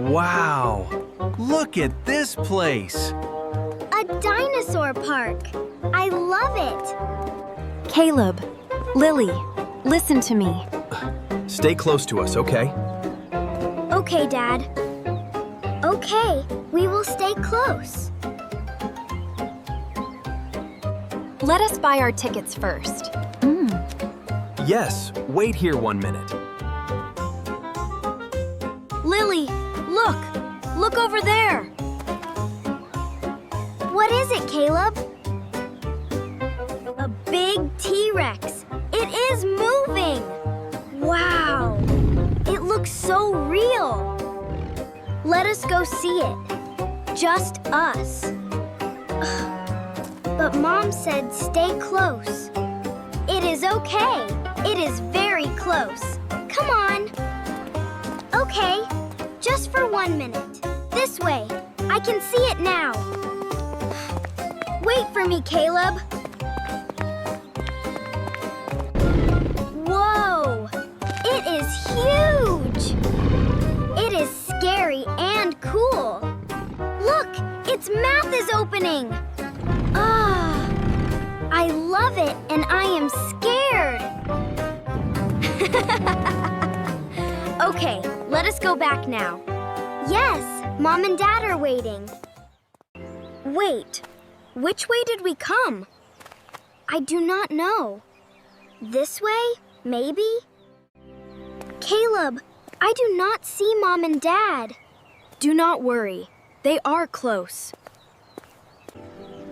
Wow! Look at this place! A dinosaur park. I love it. Caleb, Lily, listen to me. Stay close to us, okay? Okay, Dad. Okay, we will stay close. Let us buy our tickets first. Yes, wait here 1 minute. Lily, look! Look over there! What is it, Caleb? A big T-Rex. It is moving. Wow! It looks so real. Let us go see it. Just us. But Mom said stay close. It is okay. It is very close. Come on. Okay, just for 1 minute. This way. I can see it now. Wait for me, Caleb. Whoa! It is huge! It is scary and cool. Look, its mouth is opening. Ah, I love it and I am scared. Okay, let us go back now. Yes, Mom and Dad are waiting. Wait, which way did we come? I do not know. This way, maybe? Caleb, I do not see Mom and Dad. Do not worry. They are close.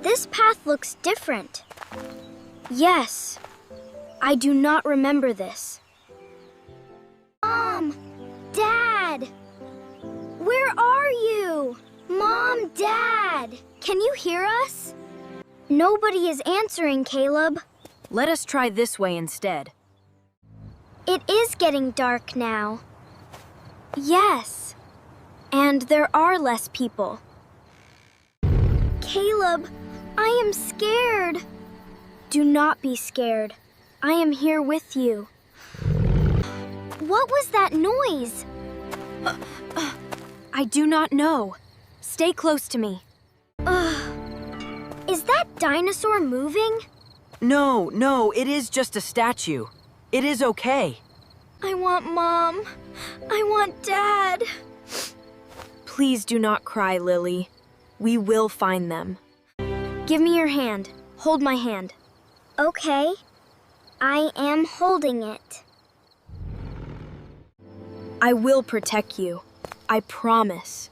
This path looks different. Yes, I do not remember this. Mom! Dad! Where are you? Mom, Dad! Can you hear us? Nobody is answering, Caleb. Let us try this way instead. It is getting dark now. Yes, and there are less people. Caleb, I am scared. Do not be scared. I am here with you. What was that noise? I do not know. Stay close to me. Is that dinosaur moving? No, it is just a statue. It is okay. I want Mom. I want Dad. Please do not cry, Lily. We will find them. Give me your hand. Hold my hand. Okay. I am holding it. I will protect you. I promise.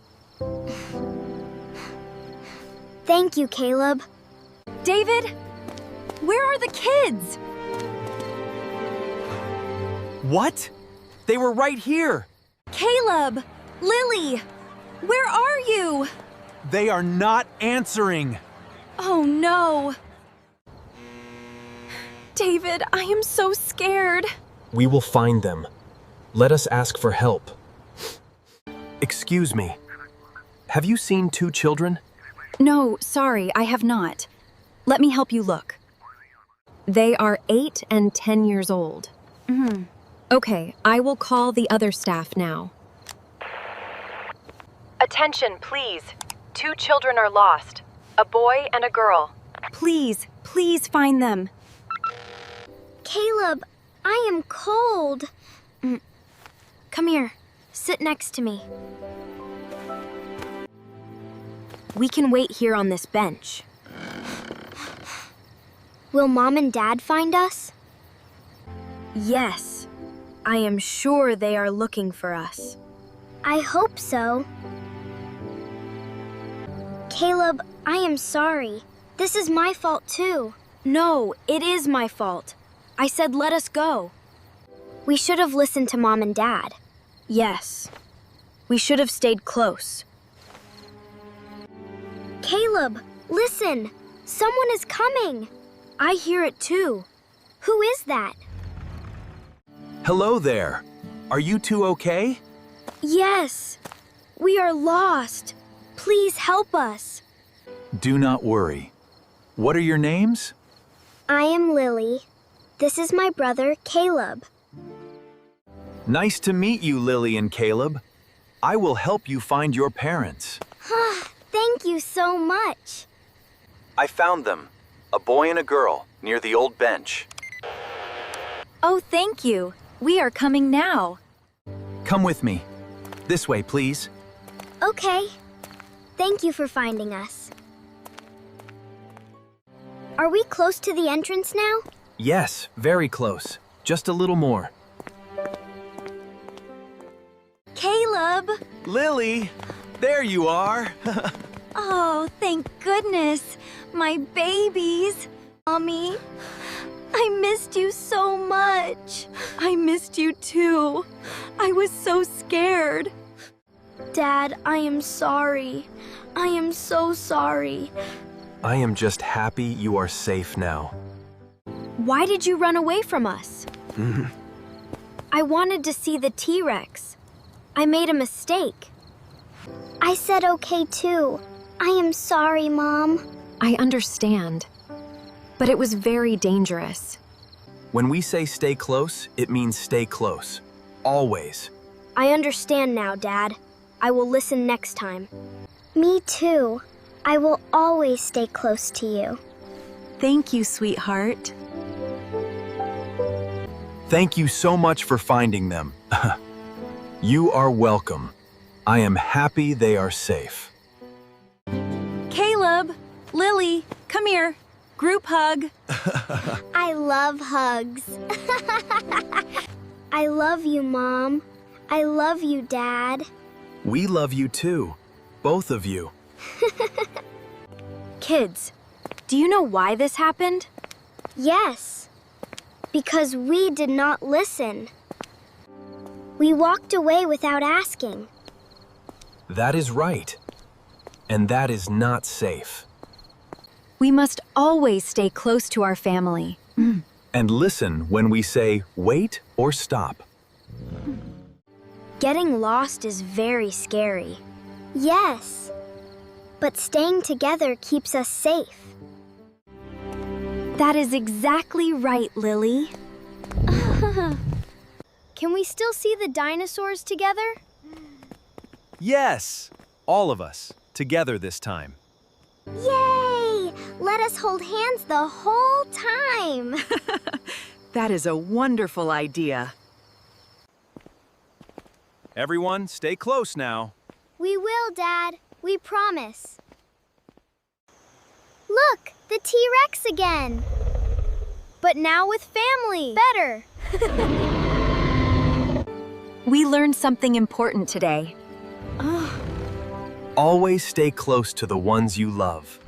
Thank you, Caleb. David, where are the kids? What? They were right here! Caleb, Lily, where are you? They are not answering! Oh no. David, I am so scared. We will find them. Let us ask for help. Excuse me. Have you seen 2 children? No, sorry, I have not. Let me help you look. They are 8 and 10 years old. Okay, I will call the other staff now. Attention, please. 2 children are lost. A boy and a girl. Please find them. Caleb, I am cold. Come here. Sit next to me. We can wait here on this bench. Will Mom and Dad find us? Yes, I am sure they are looking for us. I hope so. Caleb, I am sorry. This is my fault too. No, it is my fault. I said let us go. We should have listened to Mom and Dad. Yes, we should have stayed close. Caleb, listen. Someone is coming. I hear it too. Who is that? Hello there. Are you 2 okay? Yes. We are lost. Please help us. Do not worry. What are your names? I am Lily. This is my brother, Caleb. Nice to meet you, Lily and Caleb. I will help you find your parents. Thank you so much. I found them, a boy and a girl, near the old bench. Oh, thank you. We are coming now. Come with me. This way, please. Okay. Thank you for finding us. Are we close to the entrance now? Yes, very close. Just a little more. Caleb! Lily, there you are. Oh, thank goodness. My babies. Mommy, I missed you so much. I missed you too. I was so scared. Dad, I am sorry. I am so sorry. I am just happy you are safe now. Why did you run away from us? I wanted to see the T-Rex. I made a mistake. I said okay too. I am sorry, Mom. I understand. But it was very dangerous. When we say stay close, it means stay close. Always. I understand now, Dad. I will listen next time. Me too. I will always stay close to you. Thank you, sweetheart. Thank you so much for finding them. You are welcome. I am happy they are safe. Caleb, Lily, come here. Group hug. I love hugs. I love you, Mom. I love you, Dad. We love you too. Both of you. Kids, do you know why this happened? Yes, because we did not listen. We walked away without asking. That is right. And that is not safe. We must always stay close to our family. And listen when we say wait or stop. Getting lost is very scary. Yes, but staying together keeps us safe. That is exactly right, Lily. Can we still see the dinosaurs together? Yes, all of us, together this time. Yay! Let us hold hands the whole time. That is a wonderful idea. Everyone, stay close now. We will, Dad. We promise. Look, the T-Rex again. But now with family. Better. We learned something important today. Always stay close to the ones you love.